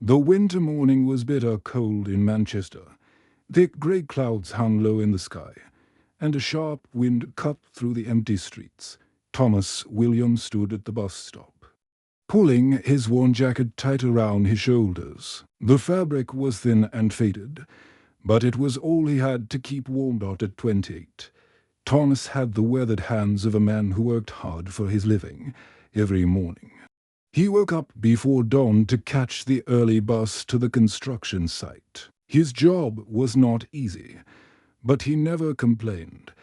The winter morning was bitter cold in Manchester. Thick grey clouds hung low in the sky, and a sharp wind cut through the empty streets. Thomas Williams stood at the bus stop, pulling his worn jacket tight around his shoulders. The fabric was thin and faded, but it was all he had to keep warm out at 28. Thomas had the weathered hands of a man who worked hard for his living every morning. He woke up before dawn to catch the early bus to the construction site. His job was not easy, but he never complained.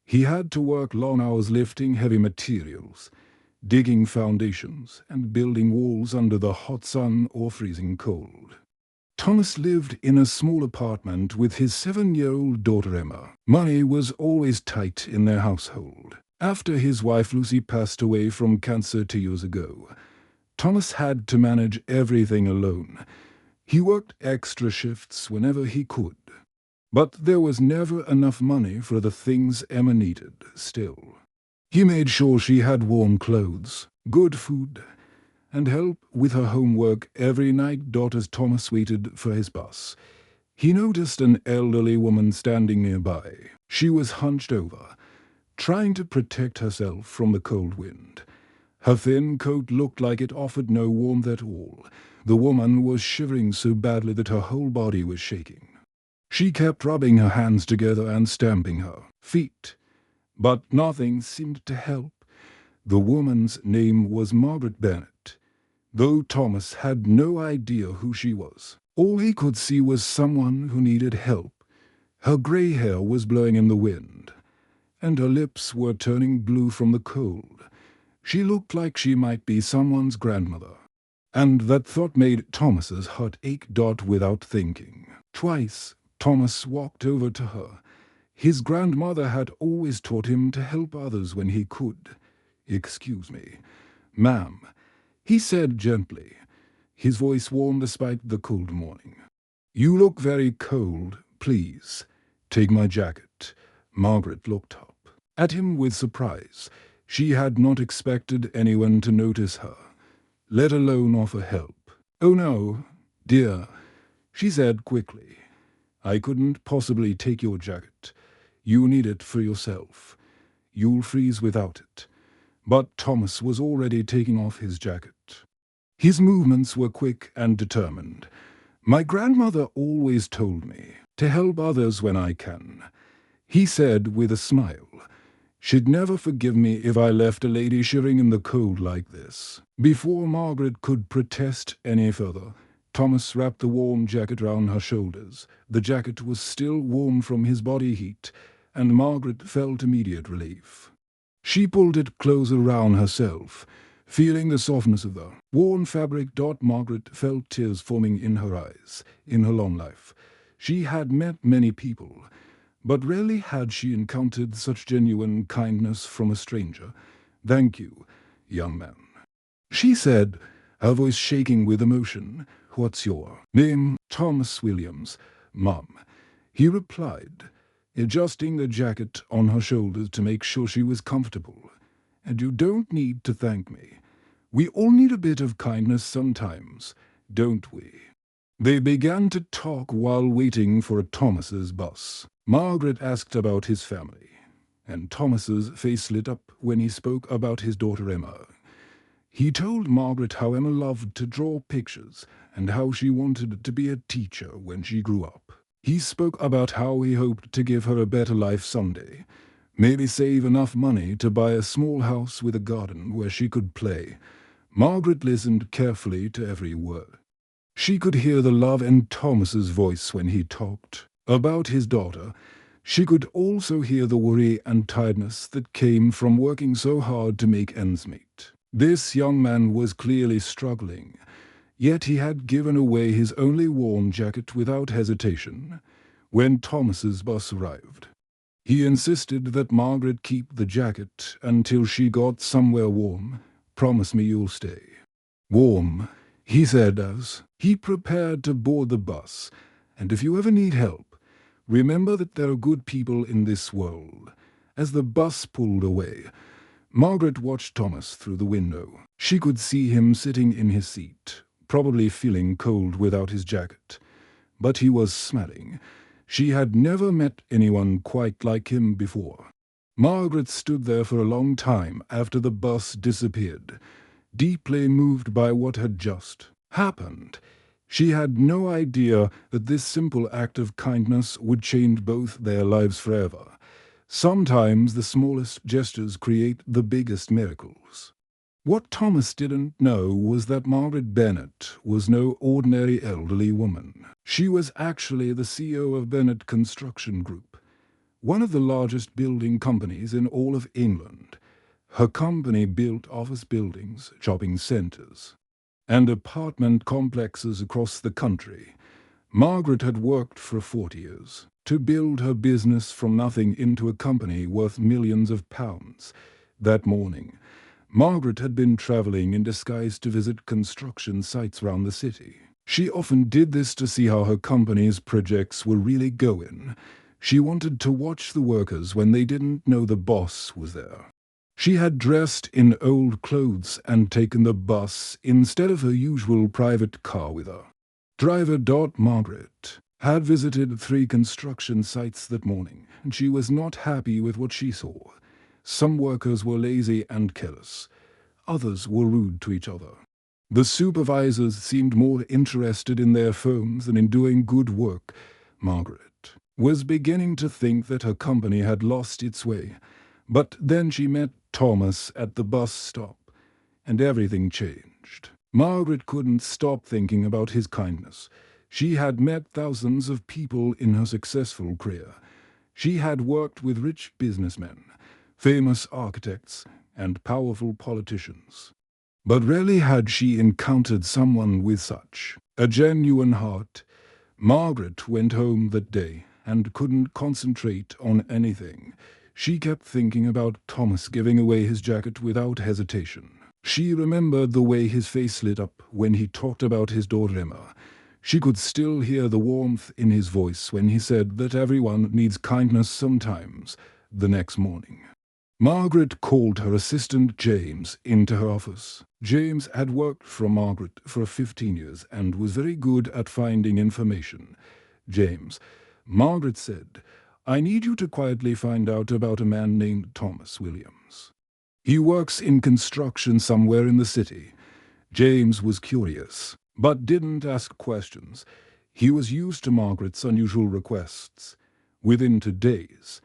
He had to work long hours lifting heavy materials, digging foundations, and building walls under the hot sun or freezing cold. Thomas lived in a small apartment with his 7-year-old daughter Emma. Money was always tight in their household. After his wife Lucy passed away from cancer 2 years ago, Thomas had to manage everything alone. He worked extra shifts whenever he could. But there was never enough money for the things Emma needed still. He made sure she had warm clothes, good food, and help with her homework every night. Thomas waited for his bus. He noticed an elderly woman standing nearby. She was hunched over, trying to protect herself from the cold wind. Her thin coat looked like it offered no warmth at all. The woman was shivering so badly that her whole body was shaking. She kept rubbing her hands together and stamping her feet, but nothing seemed to help. The woman's name was Margaret Bennett, though Thomas had no idea who she was. All he could see was someone who needed help. Her grey hair was blowing in the wind, and her lips were turning blue from the cold. She looked like she might be someone's grandmother, and that thought made Thomas's heart ache. Without thinking twice, Thomas walked over to her. His grandmother had always taught him to help others when he could. "Excuse me, ma'am," he said gently, his voice warm despite the cold morning. "You look very cold. Please, take my jacket." Margaret looked up at him with surprise. She had not expected anyone to notice her, let alone offer help. "Oh no, dear," she said quickly. "I couldn't possibly take your jacket. You need it for yourself. You'll freeze without it." But Thomas was already taking off his jacket. His movements were quick and determined. "My grandmother always told me to help others when I can," he said with a smile. "She'd never forgive me if I left a lady shivering in the cold like this." Before Margaret could protest any further, Thomas wrapped the warm jacket round her shoulders. The jacket was still warm from his body heat, and Margaret felt immediate relief. She pulled it closer round herself, feeling the softness of the worn fabric. Margaret felt tears forming in her eyes. In her long life, she had met many people, but rarely had she encountered such genuine kindness from a stranger. "Thank you, young man," she said, her voice shaking with emotion. "What's your name?" "Thomas Williams, Mum," he replied, adjusting the jacket on her shoulders to make sure she was comfortable. "And you don't need to thank me. We all need a bit of kindness sometimes, don't we?" They began to talk while waiting for Thomas's bus. Margaret asked about his family, and Thomas's face lit up when he spoke about his daughter Emma. He told Margaret how Emma loved to draw pictures and how she wanted to be a teacher when she grew up. He spoke about how he hoped to give her a better life someday, maybe save enough money to buy a small house with a garden where she could play. Margaret listened carefully to every word. She could hear the love in Thomas's voice when he talked about his daughter. She could also hear the worry and tiredness that came from working so hard to make ends meet. This young man was clearly struggling, yet he had given away his only warm jacket without hesitation. When Thomas's bus arrived, he insisted that Margaret keep the jacket until she got somewhere warm. "Promise me you'll stay warm," he said as he prepared to board the bus. "And if you ever need help, remember that there are good people in this world." As the bus pulled away, Margaret watched Thomas through the window. She could see him sitting in his seat, probably feeling cold without his jacket. But he was smiling. She had never met anyone quite like him before. Margaret stood there for a long time after the bus disappeared, deeply moved by what had just happened. She had no idea that this simple act of kindness would change both their lives forever. Sometimes the smallest gestures create the biggest miracles. What Thomas didn't know was that Margaret Bennett was no ordinary elderly woman. She was actually the CEO of Bennett Construction Group, one of the largest building companies in all of England. Her company built office buildings, shopping centres, and apartment complexes across the country. Margaret had worked for 40 years to build her business from nothing into a company worth millions of pounds. That morning, Margaret had been travelling in disguise to visit construction sites around the city. She often did this to see how her company's projects were really going. She wanted to watch the workers when they didn't know the boss was there. She had dressed in old clothes and taken the bus instead of her usual private car with her. Driver Margaret had visited 3 construction sites that morning, and she was not happy with what she saw. Some workers were lazy and careless. Others were rude to each other. The supervisors seemed more interested in their phones than in doing good work. Margaret was beginning to think that her company had lost its way. But then she met Thomas at the bus stop, and everything changed. Margaret couldn't stop thinking about his kindness. She had met thousands of people in her successful career. She had worked with rich businessmen, famous architects, and powerful politicians. But rarely had she encountered someone with such a genuine heart. Margaret went home that day and couldn't concentrate on anything. She kept thinking about Thomas giving away his jacket without hesitation. She remembered the way his face lit up when he talked about his daughter Emma. She could still hear the warmth in his voice when he said that everyone needs kindness sometimes. The next morning, Margaret called her assistant James into her office. James had worked for Margaret for 15 years and was very good at finding information. James, Margaret said, I need you to quietly find out about a man named Thomas Williams. He works in construction somewhere in the city. James was curious, but didn't ask questions. He was used to Margaret's unusual requests. Within 2 days,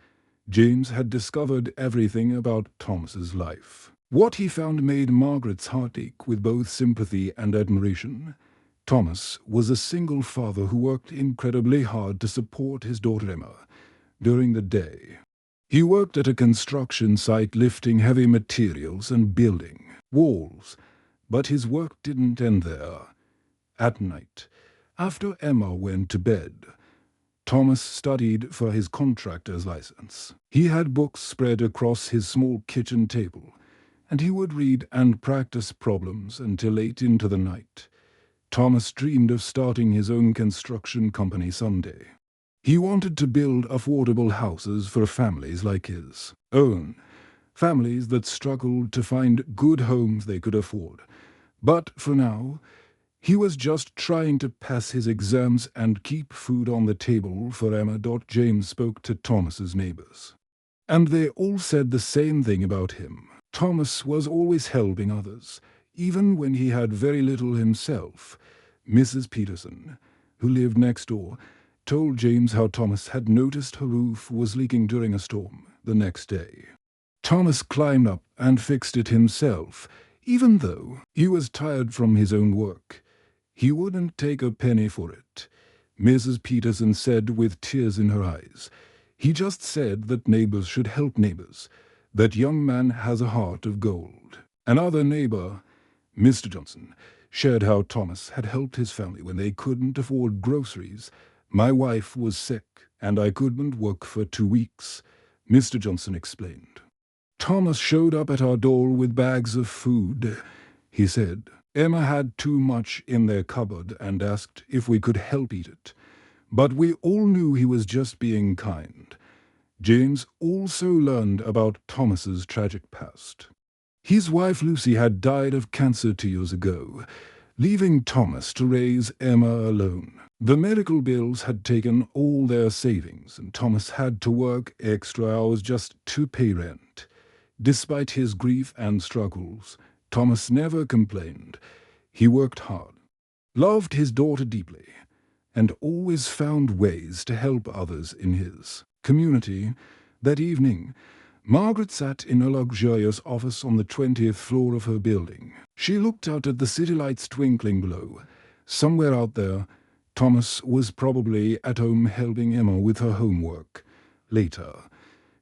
James had discovered everything about Thomas's life. What he found made Margaret's heart ache with both sympathy and admiration. Thomas was a single father who worked incredibly hard to support his daughter Emma during the day. He worked at a construction site lifting heavy materials and building walls, but his work didn't end there. At night, after Emma went to bed, Thomas studied for his contractor's license. He had books spread across his small kitchen table, and he would read and practice problems until late into the night. Thomas dreamed of starting his own construction company someday. He wanted to build affordable houses for families like his own, families that struggled to find good homes they could afford. But for now, he was just trying to pass his exams and keep food on the table for Emma. James spoke to Thomas's neighbors, and they all said the same thing about him. Thomas was always helping others, even when he had very little himself. Mrs. Peterson, who lived next door, told James how Thomas had noticed her roof was leaking during a storm the next day. Thomas climbed up and fixed it himself, even though he was tired from his own work. He wouldn't take a penny for it. Mrs. Peterson said with tears in her eyes, he just said that neighbors should help neighbors. That young man has a heart of gold. Another neighbor, Mr. Johnson, shared how Thomas had helped his family when they couldn't afford groceries. My wife was sick, and I couldn't work for 2 weeks, Mr. Johnson explained. Thomas showed up at our door with bags of food, he said. Emma had too much in their cupboard and asked if we could help eat it. But we all knew he was just being kind. James also learned about Thomas's tragic past. His wife Lucy had died of cancer 2 years ago. leaving Thomas to raise Emma alone. The medical bills had taken all their savings, and Thomas had to work extra hours just to pay rent. Despite his grief and struggles, Thomas never complained. He worked hard, loved his daughter deeply, and always found ways to help others in his community. That evening, Margaret sat in a luxurious office on the 20th floor of her building. She looked out at the city lights twinkling below. Somewhere out there, Thomas was probably at home helping Emma with her homework. Later,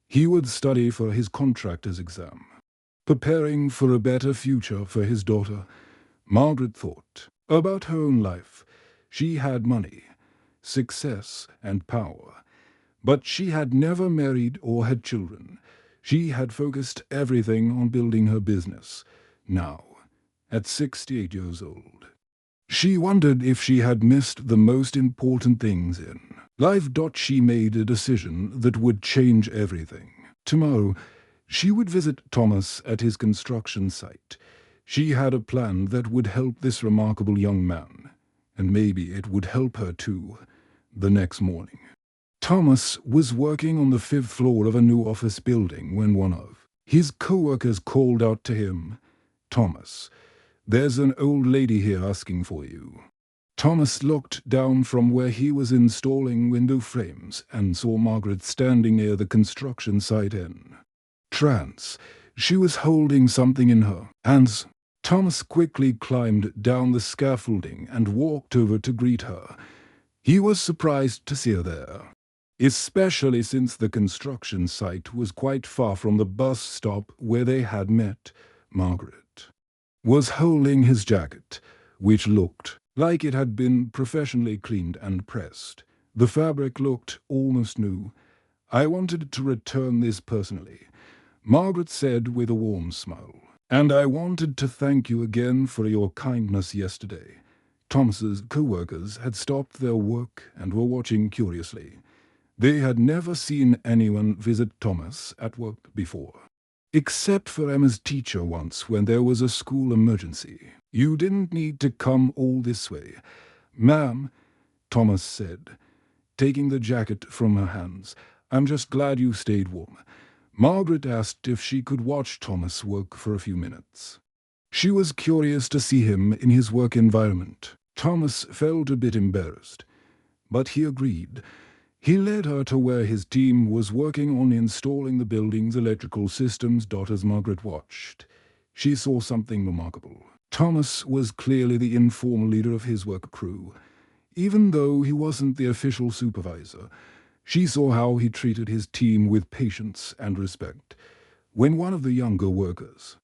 he would study for his contractor's exam, preparing for a better future for his daughter. Margaret thought about her own life. She had money, success, and power, but she had never married or had children. She had focused everything on building her business. Now, at 68 years old, she wondered if she had missed the most important things in life. She made a decision that would change everything. Tomorrow, she would visit Thomas at his construction site. She had a plan that would help this remarkable young man, and maybe it would help her too. The next morning, Thomas was working on the 5th floor of a new office building when one of his co-workers called out to him, "Thomas, there's an old lady here asking for you." Thomas looked down from where he was installing window frames and saw Margaret standing near the construction site in trance. She was holding something in her hands. Thomas quickly climbed down the scaffolding and walked over to greet her. He was surprised to see her there, especially since the construction site was quite far from the bus stop where they had met. Margaret was holding his jacket, which looked like it had been professionally cleaned and pressed. The fabric looked almost new. "I wanted to return this personally," Margaret said with a warm smile. "And I wanted to thank you again for your kindness yesterday." Thomas's co-workers had stopped their work and were watching curiously. They had never seen anyone visit Thomas at work before, except for Emma's teacher once when there was a school emergency. "You didn't need to come all this way, ma'am," Thomas said, taking the jacket from her hands. "I'm just glad you stayed warm." Margaret asked if she could watch Thomas work for a few minutes. She was curious to see him in his work environment. Thomas felt a bit embarrassed, but he agreed. He led her to where his team was working on installing the building's electrical systems. As Margaret watched, she saw something remarkable. Thomas was clearly the informal leader of his work crew. Even though he wasn't the official supervisor, she saw how he treated his team with patience and respect. When one of the younger workers,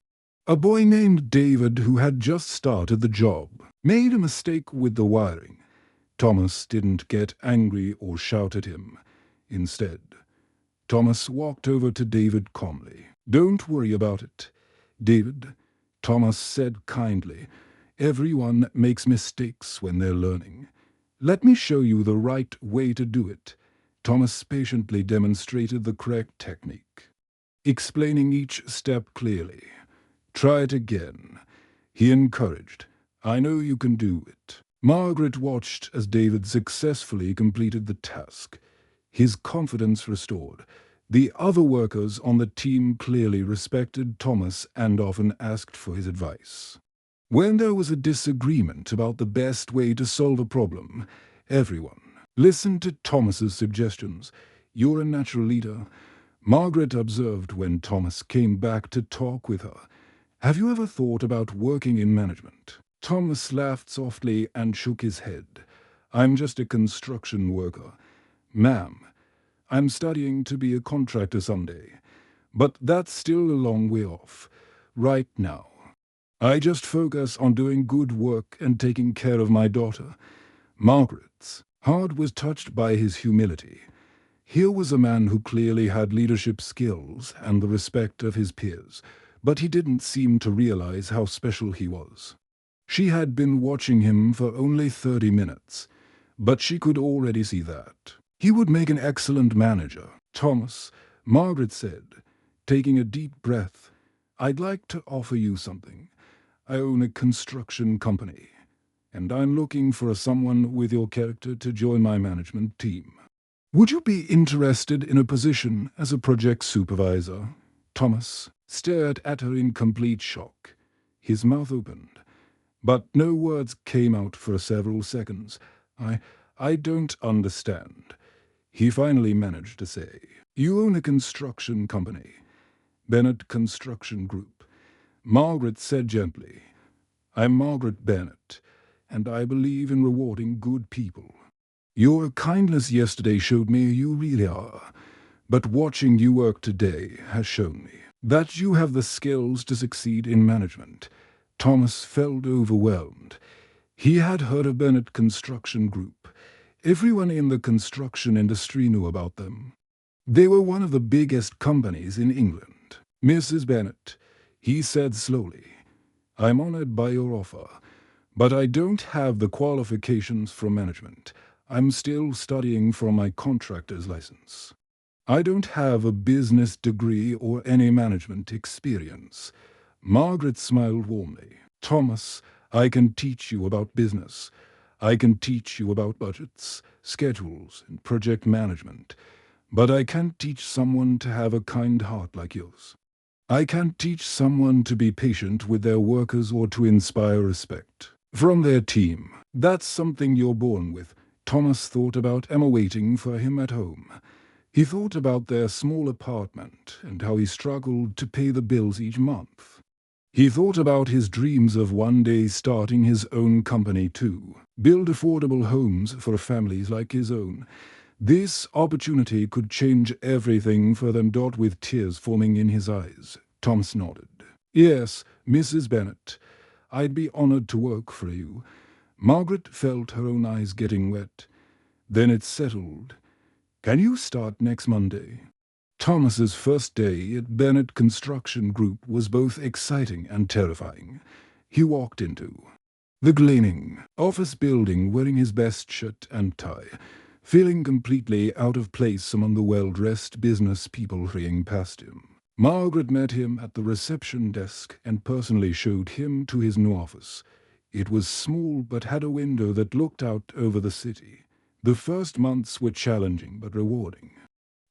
a boy named David who had just started the job, made a mistake with the wiring, Thomas didn't get angry or shout at him. Instead, Thomas walked over to David calmly. "Don't worry about it, David," Thomas said kindly. "Everyone makes mistakes when they're learning. Let me show you the right way to do it." Thomas patiently demonstrated the correct technique, explaining each step clearly. "Try it again," he encouraged. "I know you can do it." Margaret watched as David successfully completed the task, his confidence restored. The other workers on the team clearly respected Thomas and often asked for his advice. When there was a disagreement about the best way to solve a problem, everyone listened to Thomas's suggestions. "You're a natural leader," Margaret observed when Thomas came back to talk with her. "Have you ever thought about working in management?" Thomas laughed softly and shook his head. "I'm just a construction worker, ma'am. I'm studying to be a contractor someday, but that's still a long way off. Right now, I just focus on doing good work and taking care of my daughter." Margaret's heart was touched by his humility. Here was a man who clearly had leadership skills and the respect of his peers, but he didn't seem to realize how special he was. She had been watching him for only 30 minutes, but she could already see that he would make an excellent manager. "Thomas," Margaret said, taking a deep breath, "I'd like to offer you something. I own a construction company. and I'm looking for someone with your character to join my management team. Would you be interested in a position as a project supervisor?" Thomas stared at her in complete shock. His mouth opened, but no words came out for several seconds. I don't understand," he finally managed to say. "You own a construction company, Bennett Construction Group," Margaret said gently. "I'm Margaret Bennett, and I believe in rewarding good people. Your kindness yesterday showed me you really are, but watching you work today has shown me that you have the skills to succeed in management." Thomas felt overwhelmed. He had heard of Bennett Construction Group. Everyone in the construction industry knew about them. They were one of the biggest companies in England. "Mrs. Bennett," he said slowly, "I'm honored by your offer, but I don't have the qualifications for management. I'm still studying for my contractor's license. I don't have a business degree or any management experience." Margaret smiled warmly. "Thomas, I can teach you about business. I can teach you about budgets, schedules, and project management. But I can't teach someone to have a kind heart like yours. I can't teach someone to be patient with their workers or to inspire respect from their team. That's something you're born with." Thomas thought about Emma waiting for him at home. He thought about their small apartment and how he struggled to pay the bills each month. He thought about his dreams of one day starting his own company too, build affordable homes for families like his own. This opportunity could change everything for them. With tears forming in his eyes, Thomas nodded. "Yes, Mrs. Bennett, I'd be honored to work for you." Margaret felt her own eyes getting wet. Then it settled. "Can you start next Monday?" Thomas's first day at Bennett Construction Group was both exciting and terrifying. He walked into the gleaming office building wearing his best shirt and tie, feeling completely out of place among the well-dressed business people hurrying past him. Margaret met him at the reception desk and personally showed him to his new office. It was small but had a window that looked out over the city. The first months were challenging but rewarding.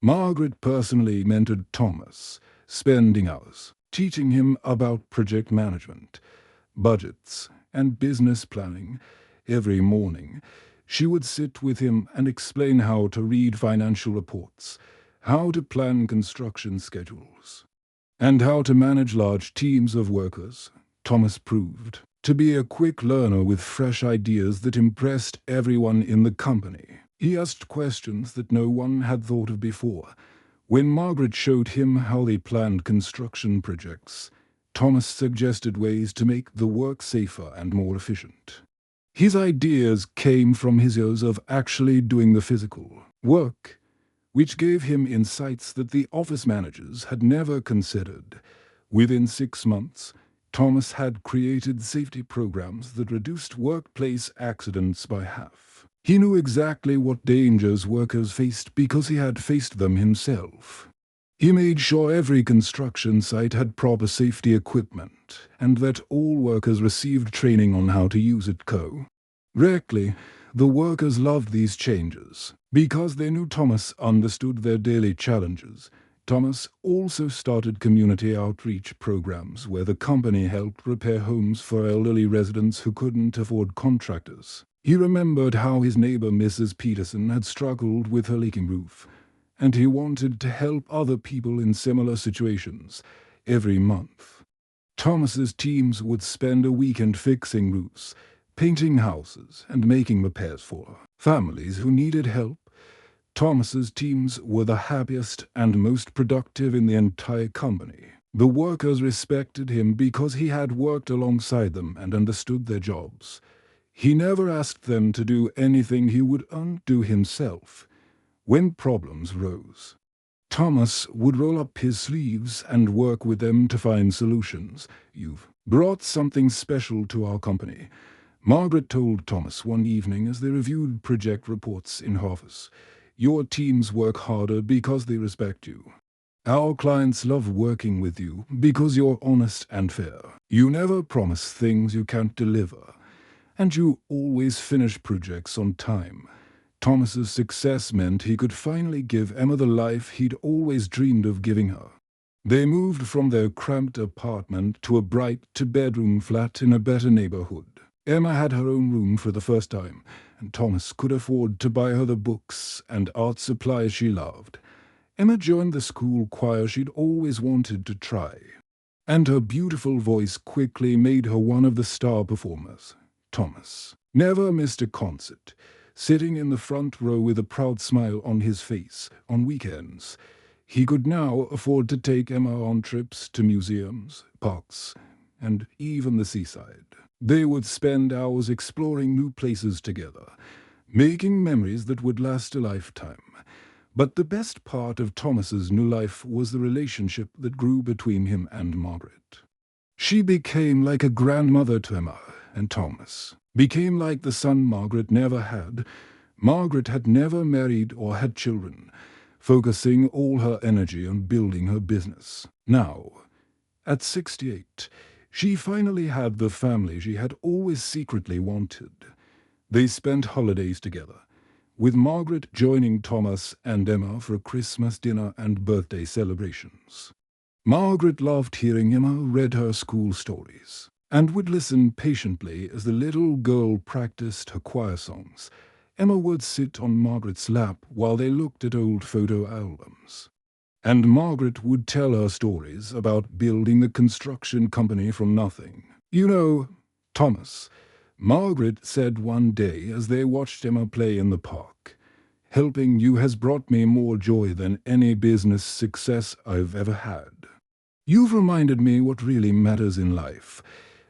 Margaret personally mentored Thomas, spending hours teaching him about project management, budgets, and business planning. Every morning, she would sit with him and explain how to read financial reports, how to plan construction schedules, and how to manage large teams of workers. Thomas proved to be a quick learner with fresh ideas that impressed everyone in the company. He asked questions that no one had thought of before. When Margaret showed him how they planned construction projects, Thomas suggested ways to make the work safer and more efficient. His ideas came from his years of actually doing the physical work, which gave him insights that the office managers had never considered. Within 6 months, Thomas had created safety programs that reduced workplace accidents by half. He knew exactly what dangers workers faced because he had faced them himself. He made sure every construction site had proper safety equipment and that all workers received training on how to use it. Correctly, the workers loved these changes because they knew Thomas understood their daily challenges. Thomas also started community outreach programs where the company helped repair homes for elderly residents who couldn't afford contractors. He remembered how his neighbor Mrs. Peterson had struggled with her leaking roof, and he wanted to help other people in similar situations. Every month, Thomas's teams would spend a weekend fixing roofs, painting houses, and making repairs for families who needed help. Thomas's teams were the happiest and most productive in the entire company. The workers respected him because he had worked alongside them and understood their jobs. He never asked them to do anything he would undo himself. When problems rose, Thomas would roll up his sleeves and work with them to find solutions. "You've brought something special to our company," Margaret told Thomas one evening as they reviewed project reports in her office. "Your teams work harder because they respect you. Our clients love working with you because you're honest and fair. You never promise things you can't deliver." And you always finish projects on time. Thomas's success meant he could finally give Emma the life he'd always dreamed of giving her. They moved from their cramped apartment to a bright two-bedroom flat in a better neighborhood. Emma had her own room for the first time, and Thomas could afford to buy her the books and art supplies she loved. Emma joined the school choir she'd always wanted to try, and her beautiful voice quickly made her one of the star performers. Thomas never missed a concert, sitting in the front row with a proud smile on his face on weekends. He could now afford to take Emma on trips to museums, parks, and even the seaside. They would spend hours exploring new places together, making memories that would last a lifetime. But the best part of Thomas's new life was the relationship that grew between him and Margaret. She became like a grandmother to Emma, and Thomas became like the son Margaret never had. Margaret had never married or had children, focusing all her energy on building her business. Now, at 68, she finally had the family she had always secretly wanted. They spent holidays together, with Margaret joining Thomas and Emma for Christmas dinner and birthday celebrations. Margaret loved hearing Emma read her school stories, and would listen patiently as the little girl practiced her choir songs. Emma would sit on Margaret's lap while they looked at old photo albums. And Margaret would tell her stories about building the construction company from nothing. "You know, Thomas," Margaret said one day as they watched Emma play in the park, "helping you has brought me more joy than any business success I've ever had. You've reminded me what really matters in life.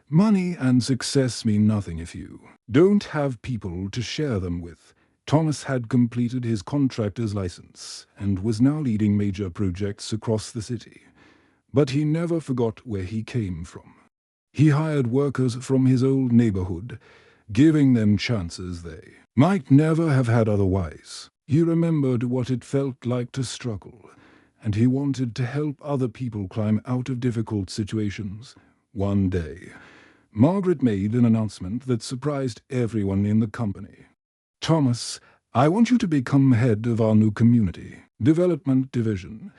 Money and success mean nothing if you don't have people to share them with." Thomas had completed his contractor's license and was now leading major projects across the city. But he never forgot where he came from. He hired workers from his old neighborhood, giving them chances they might never have had otherwise. He remembered what it felt like to struggle, and he wanted to help other people climb out of difficult situations. One day, Margaret made an announcement that surprised everyone in the company. "Thomas, I want you to become head of our new community development division.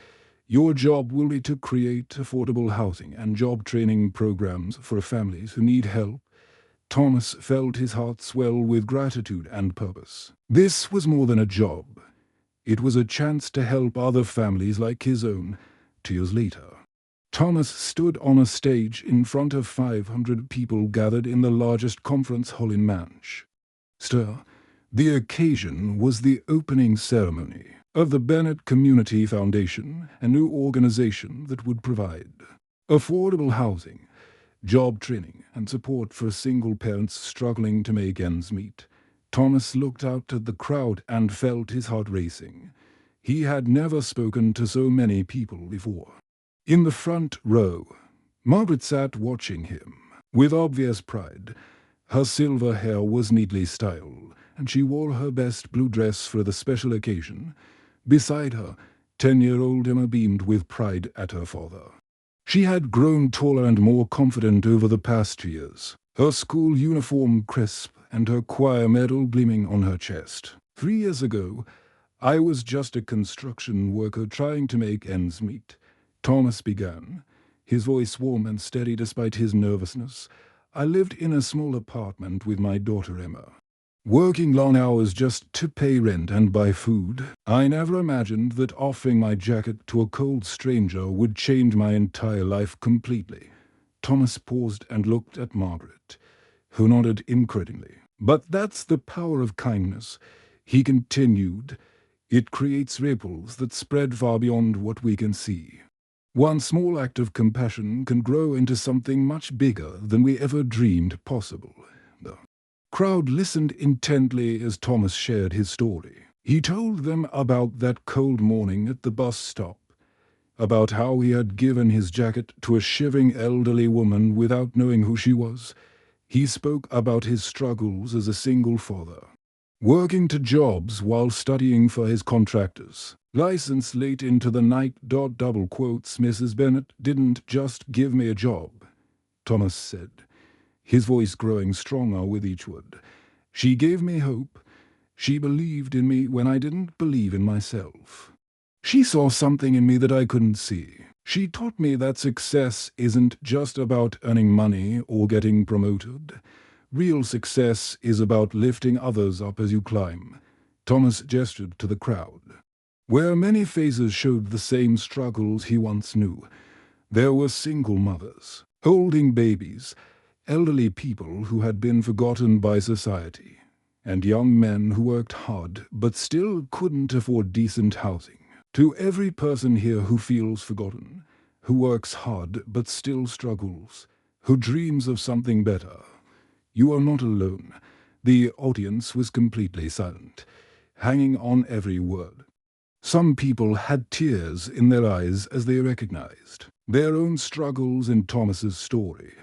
Your job will be to create affordable housing and job training programs for families who need help." Thomas felt his heart swell with gratitude and purpose. This was more than a job. It was a chance to help other families like his own. 2 years later, Thomas stood on a stage in front of 500 people gathered in the largest conference hall in Manchester. The occasion was the opening ceremony of the Bennett Community Foundation, a new organization that would provide affordable housing, job training, and support for single parents struggling to make ends meet. Thomas looked out at the crowd and felt his heart racing. He had never spoken to so many people before. In the front row, Margaret sat watching him with obvious pride. Her silver hair was neatly styled, and she wore her best blue dress for the special occasion. Beside her, 10-year-old Emma beamed with pride at her father. She had grown taller and more confident over the past 2 years, her school uniform crisp and her choir medal gleaming on her chest. 3 years ago, I was just a construction worker trying to make ends meet, Thomas began, his voice warm and steady despite his nervousness. I lived in a small apartment with my daughter Emma, working long hours just to pay rent and buy food. I never imagined that offering my jacket to a cold stranger would change my entire life completely. Thomas paused and looked at Margaret, who nodded incredully. "But that's the power of kindness," he continued. "It creates ripples that spread far beyond what we can see. One small act of compassion can grow into something much bigger than we ever dreamed possible." The crowd listened intently as Thomas shared his story. He told them about that cold morning at the bus stop, about how he had given his jacket to a shivering elderly woman without knowing who she was. He spoke about his struggles as a single father, working 2 jobs while studying for his contractor's license late into the night. "Double quotes, Mrs. Bennett didn't just give me a job," Thomas said. his voice growing stronger with each word. "She gave me hope. She believed in me when I didn't believe in myself. She saw something in me that I couldn't see. She taught me that success isn't just about earning money or getting promoted. Real success is about lifting others up as you climb." Thomas gestured to the crowd, where many faces showed the same struggles he once knew. There were single mothers, holding babies, elderly people who had been forgotten by society, and young men who worked hard but still couldn't afford decent housing. To every person here who feels forgotten, who works hard but still struggles, who dreams of something better, you are not alone. The audience was completely silent, hanging on every word. Some people had tears in their eyes as they recognized their own struggles in Thomas's story.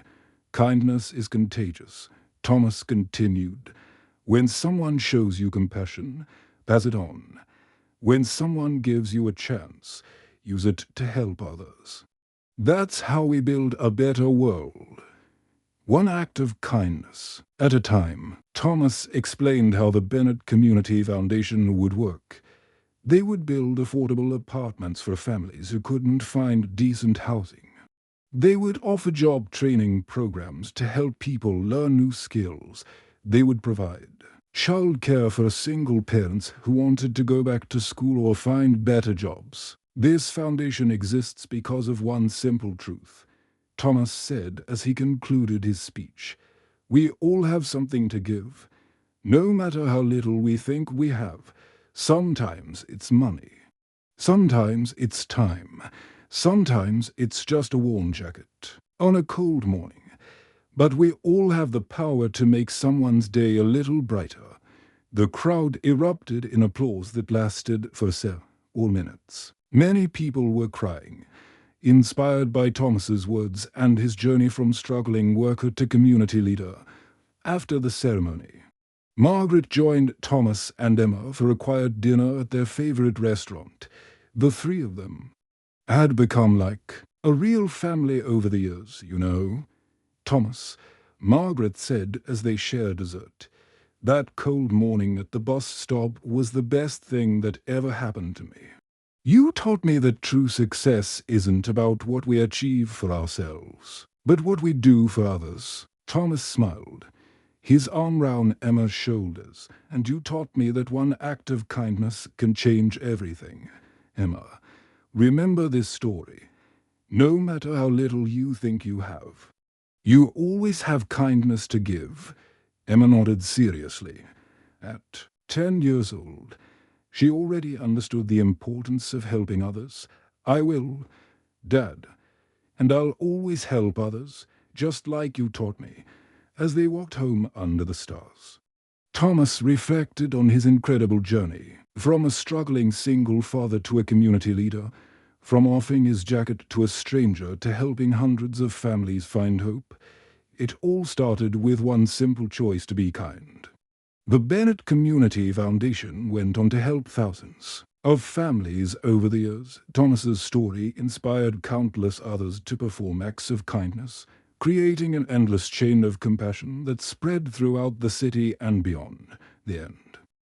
"Kindness is contagious," Thomas continued. "When someone shows you compassion, pass it on. When someone gives you a chance, use it to help others. That's how we build a better world. One act of kindness at a time." Thomas explained how the Bennett Community Foundation would work. They would build affordable apartments for families who couldn't find decent housing. They would offer job training programs to help people learn new skills. They would provide childcare for single parents who wanted to go back to school or find better jobs. "This foundation exists because of one simple truth," Thomas said as he concluded his speech. "We all have something to give. No matter how little we think we have. Sometimes it's money. Sometimes it's time. Sometimes it's just a warm jacket on a cold morning. But we all have the power to make someone's day a little brighter." The crowd erupted in applause that lasted for several minutes. Many people were crying, inspired by Thomas's words and his journey from struggling worker to community leader. After the ceremony, Margaret joined Thomas and Emma for a quiet dinner at their favorite restaurant. The three of them had become like a real family over the years, you know. "Thomas," Margaret said as they shared dessert, "that cold morning at the bus stop was the best thing that ever happened to me. You taught me that true success isn't about what we achieve for ourselves, but what we do for others." Thomas smiled, his arm round Emma's shoulders. "And you taught me that one act of kindness can change everything. Emma, remember this story. No matter how little you think you have, you always have kindness to give." Emma nodded seriously. At 10 years old, she already understood the importance of helping others. "I will, Dad, and I'll always help others, just like you taught me," as they walked home under the stars. Thomas reflected on his incredible journey, from a struggling single father to a community leader, from offering his jacket to a stranger to helping hundreds of families find hope. It all started with one simple choice: to be kind. The Bennett Community Foundation went on to help thousands of families over the years. Thomas's story inspired countless others to perform acts of kindness, creating an endless chain of compassion that spread throughout the city and beyond. The end.